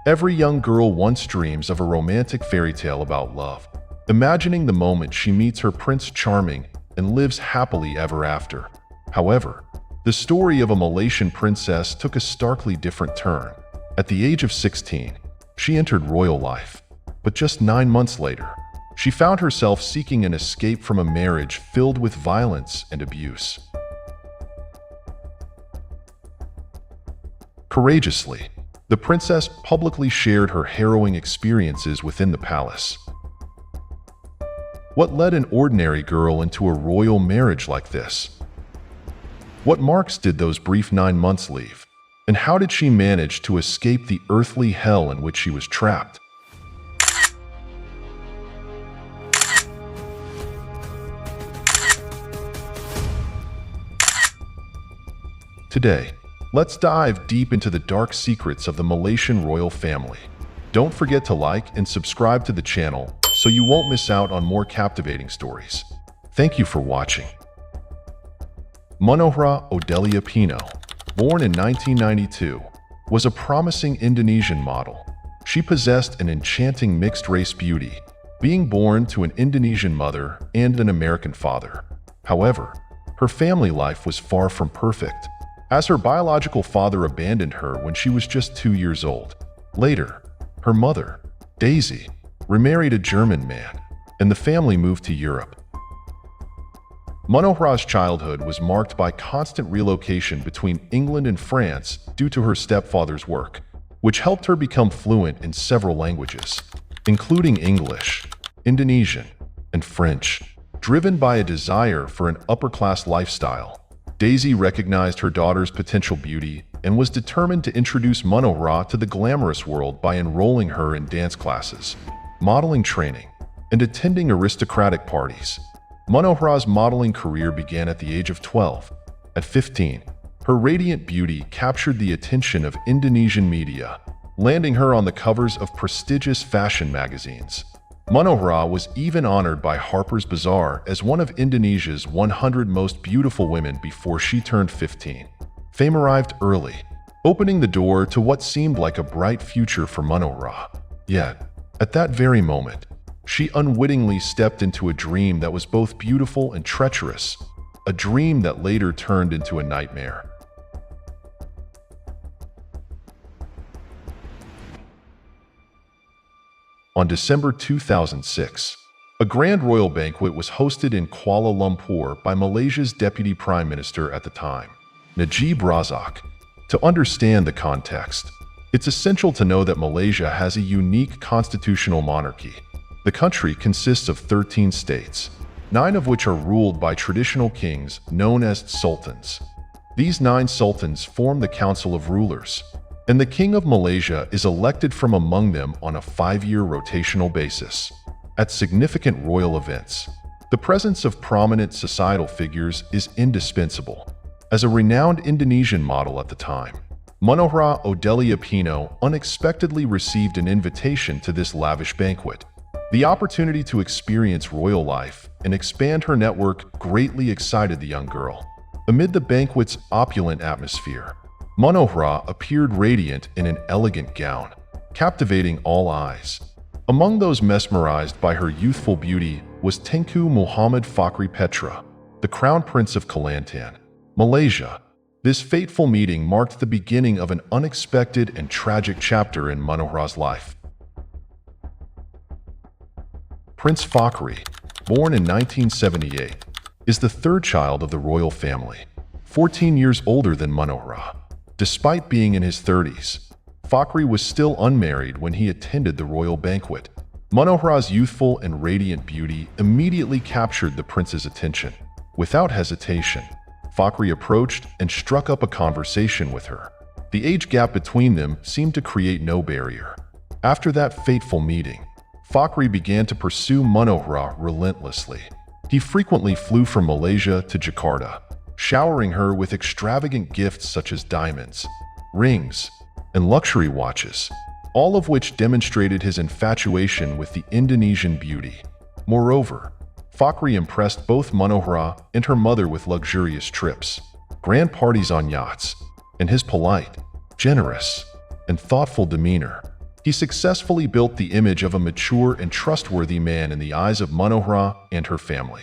Every young girl once dreams of a romantic fairy tale about love, imagining the moment she meets her Prince Charming and lives happily ever after. However, the story of a Malaysian princess took a starkly different turn. At the age of 16, she entered royal life. But just 9 months later, she found herself seeking an escape from a marriage filled with violence and abuse. Courageously, the princess publicly shared her harrowing experiences within the palace. What led an ordinary girl into a royal marriage like this? What marks did those brief 9 months leave? And how did she manage to escape the earthly hell in which she was trapped? Today, let's dive deep into the dark secrets of the Malaysian royal family. Don't forget to like and subscribe to the channel so you won't miss out on more captivating stories. Thank you for watching. Manohara Odelia Pino, born in 1992, was a promising Indonesian model. She possessed an enchanting mixed-race beauty, being born to an Indonesian mother and an American father. However, her family life was far from perfect, as her biological father abandoned her when she was just 2 years old. Later, her mother, Daisy, remarried a German man, and the family moved to Europe. Manohara's childhood was marked by constant relocation between England and France due to her stepfather's work, which helped her become fluent in several languages, including English, Indonesian, and French. Driven by a desire for an upper-class lifestyle, Daisy recognized her daughter's potential beauty and was determined to introduce Manohara to the glamorous world by enrolling her in dance classes, modeling training, and attending aristocratic parties. Manohara's modeling career began at the age of 12. At 15, her radiant beauty captured the attention of Indonesian media, landing her on the covers of prestigious fashion magazines. Manohara was even honored by Harper's Bazaar as one of Indonesia's 100 most beautiful women before she turned 15. Fame arrived early, opening the door to what seemed like a bright future for Manohara. Yet, at that very moment, she unwittingly stepped into a dream that was both beautiful and treacherous, a dream that later turned into a nightmare. On December 2006, a grand royal banquet was hosted in Kuala Lumpur by Malaysia's Deputy Prime Minister at the time, Najib Razak. To understand the context, it's essential to know that Malaysia has a unique constitutional monarchy. The country consists of 13 states, 9 of which are ruled by traditional kings known as sultans. These 9 sultans form the Council of Rulers, and the King of Malaysia is elected from among them on a 5-year rotational basis. At significant royal events, the presence of prominent societal figures is indispensable. As a renowned Indonesian model at the time, Manohara Odelia Pino unexpectedly received an invitation to this lavish banquet. The opportunity to experience royal life and expand her network greatly excited the young girl. Amid the banquet's opulent atmosphere, Manohara appeared radiant in an elegant gown, captivating all eyes. Among those mesmerized by her youthful beauty was Tengku Muhammad Fakhri Petra, the Crown Prince of Kelantan, Malaysia. This fateful meeting marked the beginning of an unexpected and tragic chapter in Manohara's life. Prince Fakhri, born in 1978, is the third child of the royal family, 14 years older than Manohara. Despite being in his 30s, Fakhri was still unmarried when he attended the royal banquet. Manohara's youthful and radiant beauty immediately captured the prince's attention. Without hesitation, Fakhri approached and struck up a conversation with her. The age gap between them seemed to create no barrier. After that fateful meeting, Fakhri began to pursue Manohara relentlessly. He frequently flew from Malaysia to Jakarta, showering her with extravagant gifts such as diamonds, rings, and luxury watches, all of which demonstrated his infatuation with the Indonesian beauty. Moreover, Fakhri impressed both Manohara and her mother with luxurious trips, grand parties on yachts, and his polite, generous, and thoughtful demeanor. He successfully built the image of a mature and trustworthy man in the eyes of Manohara and her family.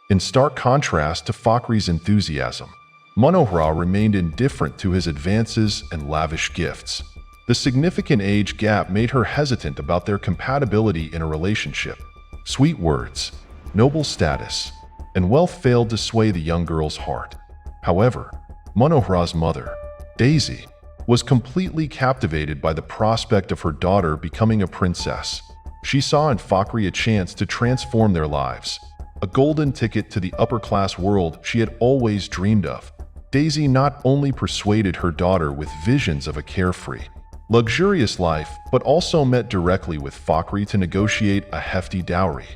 In stark contrast to Fakhri's enthusiasm, Manohara remained indifferent to his advances and lavish gifts. The significant age gap made her hesitant about their compatibility in a relationship. Sweet words, noble status, and wealth failed to sway the young girl's heart. However, Manohara's mother, Daisy, was completely captivated by the prospect of her daughter becoming a princess. She saw in Fakhri a chance to transform their lives, a golden ticket to the upper-class world she had always dreamed of. Daisy not only persuaded her daughter with visions of a carefree, luxurious life, but also met directly with Fakhri to negotiate a hefty dowry.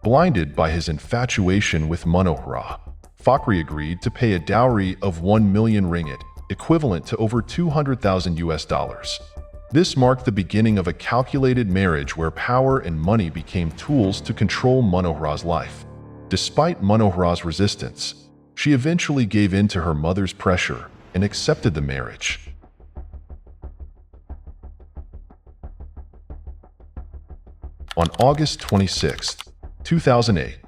Blinded by his infatuation with Manohara, Fakhri agreed to pay a dowry of 1 million ringgit, equivalent to over $200,000. This marked the beginning of a calculated marriage where power and money became tools to control Manohara's life. Despite Manohara's resistance, she eventually gave in to her mother's pressure and accepted the marriage. On August 26, 2008,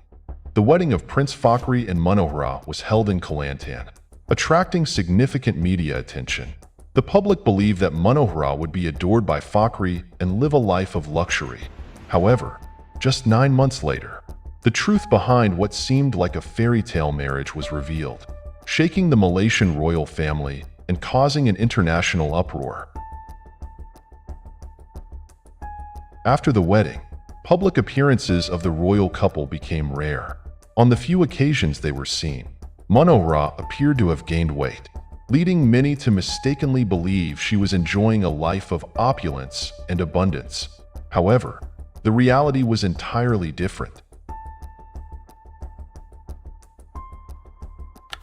the wedding of Prince Fakhri and Manohara was held in Kelantan, attracting significant media attention. The public believed that Manohara would be adored by Fakhri and live a life of luxury. However, just 9 months later, the truth behind what seemed like a fairy tale marriage was revealed, shaking the Malaysian royal family and causing an international uproar. After the wedding, public appearances of the royal couple became rare. On the few occasions they were seen, Manohara appeared to have gained weight, leading many to mistakenly believe she was enjoying a life of opulence and abundance. However, the reality was entirely different.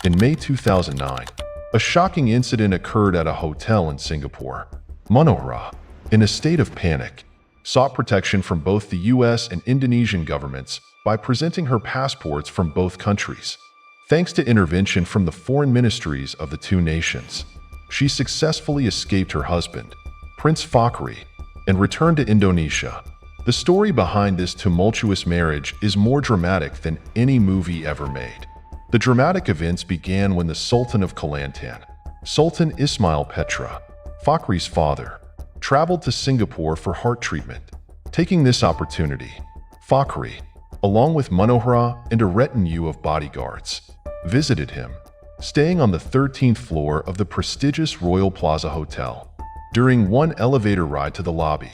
In May 2009, a shocking incident occurred at a hotel in Singapore. Manohara, in a state of panic, sought protection from both the US and Indonesian governments by presenting her passports from both countries. Thanks to intervention from the foreign ministries of the two nations, she successfully escaped her husband, Prince Fakhri, and returned to Indonesia. The story behind this tumultuous marriage is more dramatic than any movie ever made. The dramatic events began when the Sultan of Kelantan, Sultan Ismail Petra, Fakhri's father, traveled to Singapore for heart treatment. Taking this opportunity, Fakhri, along with Manohara and a retinue of bodyguards, visited him, staying on the 13th floor of the prestigious Royal Plaza Hotel. During one elevator ride to the lobby,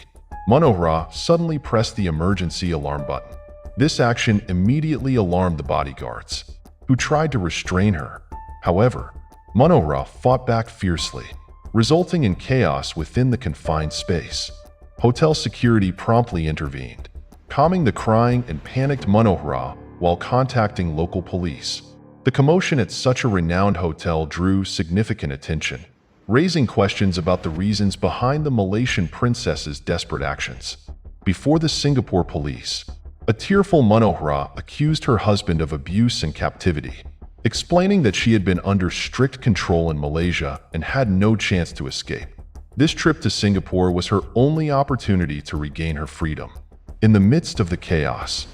Manohara suddenly pressed the emergency alarm button. This action immediately alarmed the bodyguards, who tried to restrain her. However, Manohara fought back fiercely, resulting in chaos within the confined space. Hotel security promptly intervened, calming the crying and panicked Manohara while contacting local police. The commotion at such a renowned hotel drew significant attention, raising questions about the reasons behind the Malaysian princess's desperate actions. Before the Singapore police, a tearful Manohara accused her husband of abuse and captivity, explaining that she had been under strict control in Malaysia and had no chance to escape. This trip to Singapore was her only opportunity to regain her freedom. In the midst of the chaos,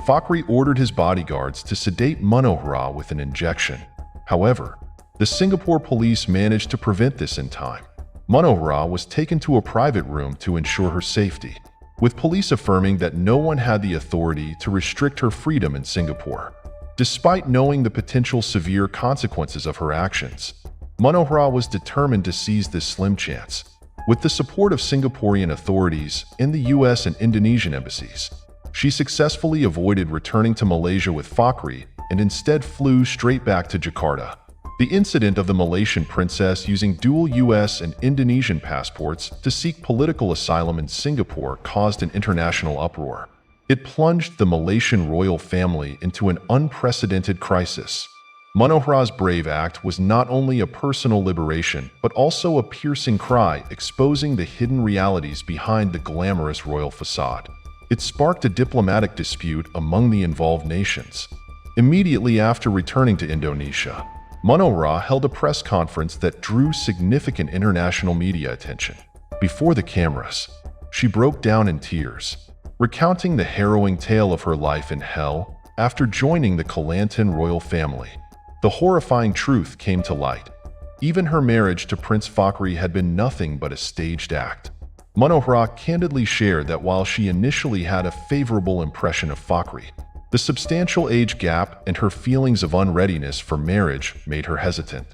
Fakhri ordered his bodyguards to sedate Manohara with an injection. However, the Singapore police managed to prevent this in time. Manohara was taken to a private room to ensure her safety, with police affirming that no one had the authority to restrict her freedom in Singapore. Despite knowing the potential severe consequences of her actions, Manohara was determined to seize this slim chance. With the support of Singaporean authorities and the US and Indonesian embassies, she successfully avoided returning to Malaysia with Fakhri and instead flew straight back to Jakarta. The incident of the Malaysian princess using dual US and Indonesian passports to seek political asylum in Singapore caused an international uproar. It plunged the Malaysian royal family into an unprecedented crisis. Manohara's brave act was not only a personal liberation, but also a piercing cry exposing the hidden realities behind the glamorous royal facade. It sparked a diplomatic dispute among the involved nations. Immediately after returning to Indonesia, Manohara held a press conference that drew significant international media attention. Before the cameras, she broke down in tears, recounting the harrowing tale of her life in hell after joining the Kelantan royal family. The horrifying truth came to light. Even her marriage to Prince Fakhri had been nothing but a staged act. Manohara candidly shared that while she initially had a favorable impression of Fakhri, the substantial age gap and her feelings of unreadiness for marriage made her hesitant.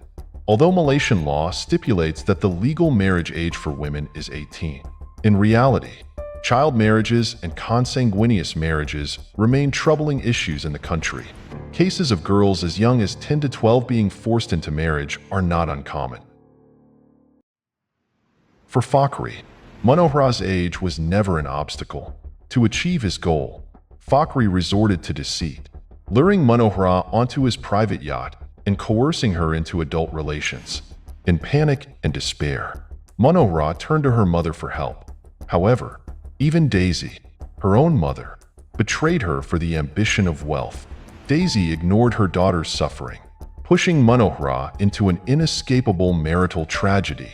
Although Malaysian law stipulates that the legal marriage age for women is 18, in reality, child marriages and consanguineous marriages remain troubling issues in the country. Cases of girls as young as 10 to 12 being forced into marriage are not uncommon. For Fakhri, Manohara's age was never an obstacle. To achieve his goal, Fakhri resorted to deceit, luring Manohara onto his private yacht and coercing her into adult relations. In panic and despair, Manohara turned to her mother for help. However, even Daisy, her own mother, betrayed her for the ambition of wealth. Daisy ignored her daughter's suffering, pushing Manohara into an inescapable marital tragedy.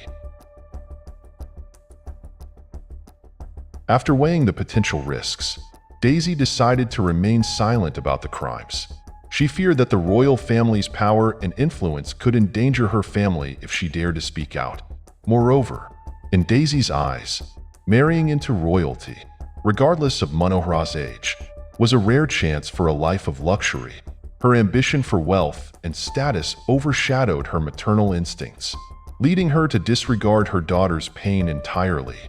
After weighing the potential risks, Daisy decided to remain silent about the crimes. She feared that the royal family's power and influence could endanger her family if she dared to speak out. Moreover, in Daisy's eyes, marrying into royalty, regardless of Manohara's age, was a rare chance for a life of luxury. Her ambition for wealth and status overshadowed her maternal instincts, leading her to disregard her daughter's pain entirely.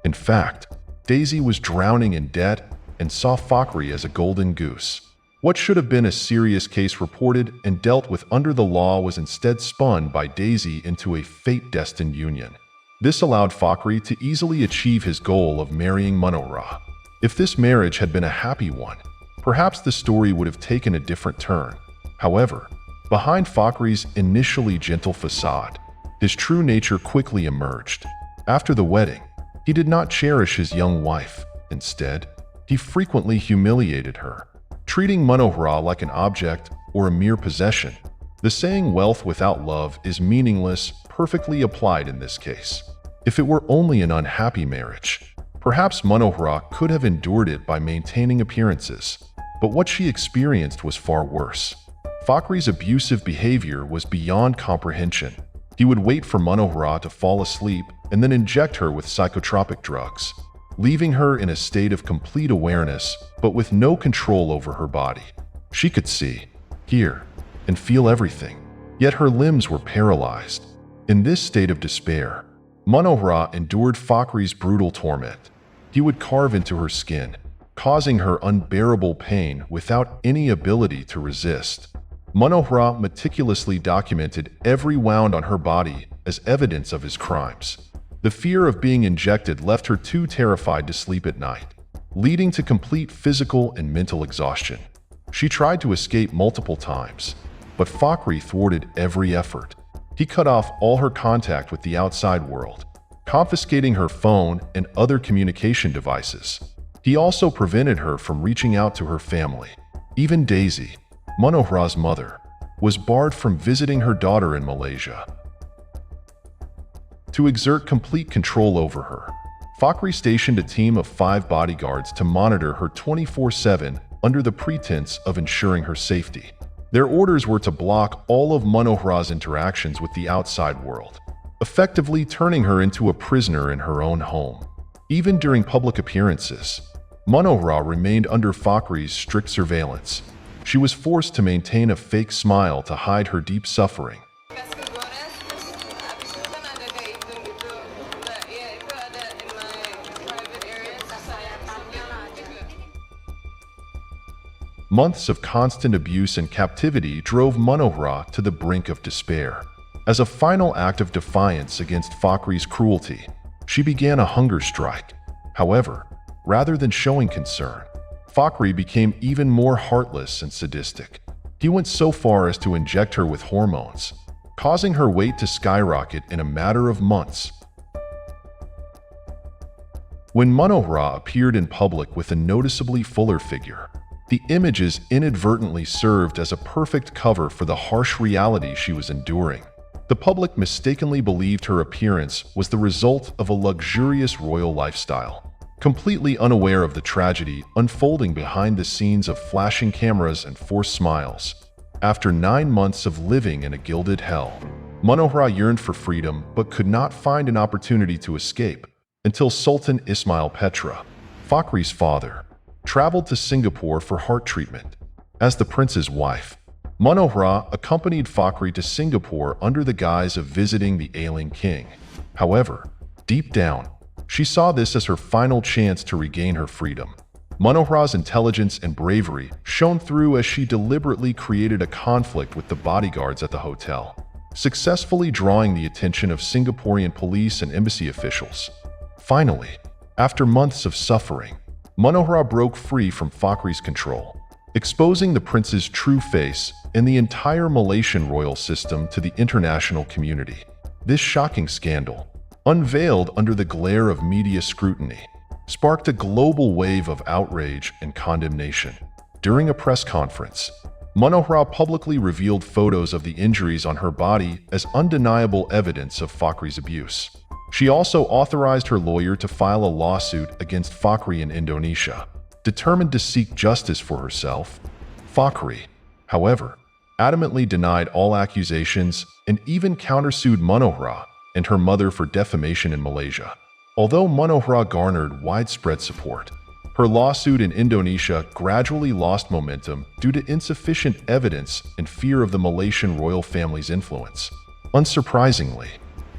In fact, Daisy was drowning in debt and saw Fakhri as a golden goose. What should have been a serious case reported and dealt with under the law was instead spun by Daisy into a fate-destined union. This allowed Fakhri to easily achieve his goal of marrying Manohara. If this marriage had been a happy one, perhaps the story would have taken a different turn. However, behind Fakhri's initially gentle facade, his true nature quickly emerged. After the wedding, he did not cherish his young wife. Instead, he frequently humiliated her, treating Manohara like an object or a mere possession. The saying "wealth without love is meaningless" perfectly applied in this case. If it were only an unhappy marriage, perhaps Manohara could have endured it by maintaining appearances. But what she experienced was far worse. Fakhri's abusive behavior was beyond comprehension. He would wait for Manohara to fall asleep and then inject her with psychotropic drugs, leaving her in a state of complete awareness but with no control over her body. She could see, hear, and feel everything, yet her limbs were paralyzed. In this state of despair, Manohara endured Fakhri's brutal torment. He would carve into her skin, causing her unbearable pain without any ability to resist. Manohara meticulously documented every wound on her body as evidence of his crimes. The fear of being injected left her too terrified to sleep at night, leading to complete physical and mental exhaustion. She tried to escape multiple times, but Fakhri thwarted every effort. He cut off all her contact with the outside world, confiscating her phone and other communication devices. He also prevented her from reaching out to her family. Even Daisy, Manohara's mother, was barred from visiting her daughter in Malaysia. To exert complete control over her, Fakhri stationed a team of 5 bodyguards to monitor her 24/7 under the pretense of ensuring her safety. Their orders were to block all of Manohara's interactions with the outside world, effectively turning her into a prisoner in her own home. Even during public appearances, Manohara remained under Fakhri's strict surveillance. She was forced to maintain a fake smile to hide her deep suffering. Months of constant abuse and captivity drove Manohara to the brink of despair. As a final act of defiance against Fakhri's cruelty, she began a hunger strike. However, rather than showing concern, Fakhri became even more heartless and sadistic. He went so far as to inject her with hormones, causing her weight to skyrocket in a matter of months. When Manohara appeared in public with a noticeably fuller figure, The images inadvertently served as a perfect cover for the harsh reality she was enduring. The public mistakenly believed her appearance was the result of a luxurious royal lifestyle, completely unaware of the tragedy unfolding behind the scenes of flashing cameras and forced smiles. After 9 months of living in a gilded hell, Manohara yearned for freedom but could not find an opportunity to escape until Sultan Ismail Petra, Fakhri's father, traveled to Singapore for heart treatment. As the prince's wife, Manohara accompanied Fakhri to Singapore under the guise of visiting the ailing king. However, deep down, she saw this as her final chance to regain her freedom. Manohara's intelligence and bravery shone through as she deliberately created a conflict with the bodyguards at the hotel, successfully drawing the attention of Singaporean police and embassy officials. Finally, after months of suffering, Manohara broke free from Fakhri's control, exposing the prince's true face and the entire Malaysian royal system to the international community. This shocking scandal, unveiled under the glare of media scrutiny, sparked a global wave of outrage and condemnation. During a press conference, Manohara publicly revealed photos of the injuries on her body as undeniable evidence of Fakhri's abuse. She also authorized her lawyer to file a lawsuit against Fakhri in Indonesia, determined to seek justice for herself. Fakhri, however, adamantly denied all accusations and even countersued Manohara and her mother for defamation in Malaysia. Although Manohara garnered widespread support, her lawsuit in Indonesia gradually lost momentum due to insufficient evidence and fear of the Malaysian royal family's influence. Unsurprisingly,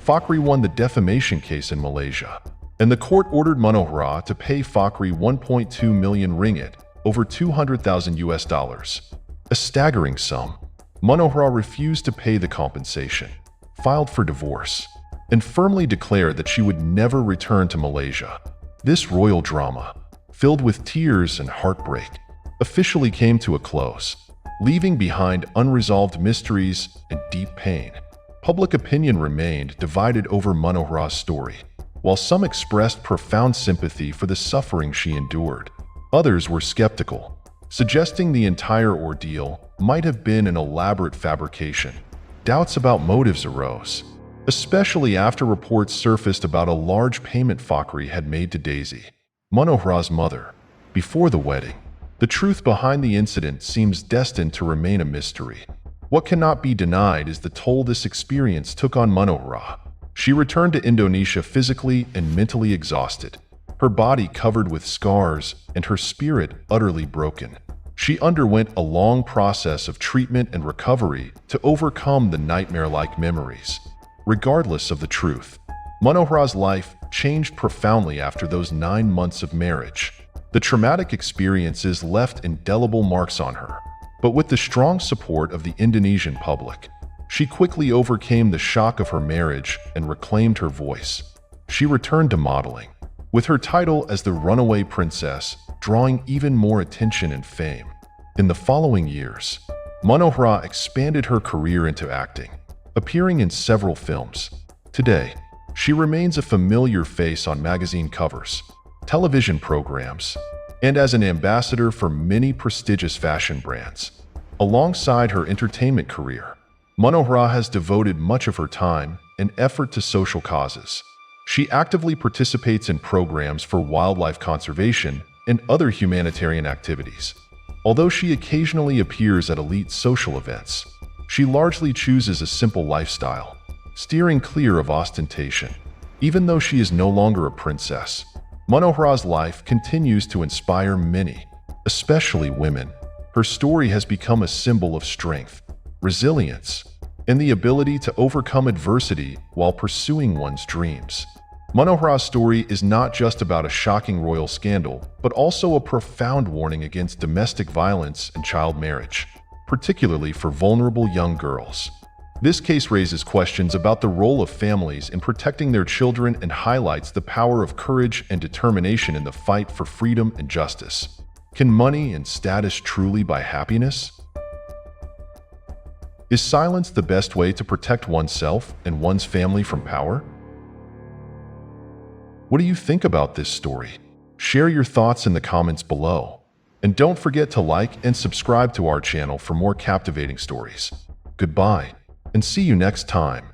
Fakhri won the defamation case in Malaysia, and the court ordered Manohara to pay Fakhri 1.2 million ringgit, over $200,000. A staggering sum. Manohara refused to pay the compensation, filed for divorce, and firmly declared that she would never return to Malaysia. This royal drama, filled with tears and heartbreak, officially came to a close, leaving behind unresolved mysteries and deep pain. Public opinion remained divided over Manohara's story. While some expressed profound sympathy for the suffering she endured, others were skeptical, suggesting the entire ordeal might have been an elaborate fabrication. Doubts about motives arose, especially after reports surfaced about a large payment Fakhri had made to Daisy, Manohara's mother, before the wedding. The truth behind the incident seems destined to remain a mystery. What cannot be denied is the toll this experience took on Manohara. She returned to Indonesia physically and mentally exhausted, her body covered with scars and her spirit utterly broken. She underwent a long process of treatment and recovery to overcome the nightmare-like memories. Regardless of the truth, Manohara's life changed profoundly after those 9 months of marriage. The traumatic experiences left indelible marks on her, but with the strong support of the Indonesian public, she quickly overcame the shock of her marriage and reclaimed her voice. She returned to modeling, with her title as the Runaway Princess drawing even more attention and fame. In the following years, Manohara expanded her career into acting, appearing in several films. Today, she remains a familiar face on magazine covers, television programs, and as an ambassador for many prestigious fashion brands. Alongside her entertainment career, Manohara has devoted much of her time and effort to social causes. She actively participates in programs for wildlife conservation and other humanitarian activities. Although she occasionally appears at elite social events, she largely chooses a simple lifestyle, steering clear of ostentation. Even though she is no longer a princess, Manohara's life continues to inspire many, especially women. Her story has become a symbol of strength, resilience, and the ability to overcome adversity while pursuing one's dreams. Manohara's story is not just about a shocking royal scandal, but also a profound warning against domestic violence and child marriage, particularly for vulnerable young girls. This case raises questions about the role of families in protecting their children and highlights the power of courage and determination in the fight for freedom and justice. Can money and status truly buy happiness? Is silence the best way to protect oneself and one's family from power? What do you think about this story? Share your thoughts in the comments below. And don't forget to like and subscribe to our channel for more captivating stories. Goodbye, and see you next time.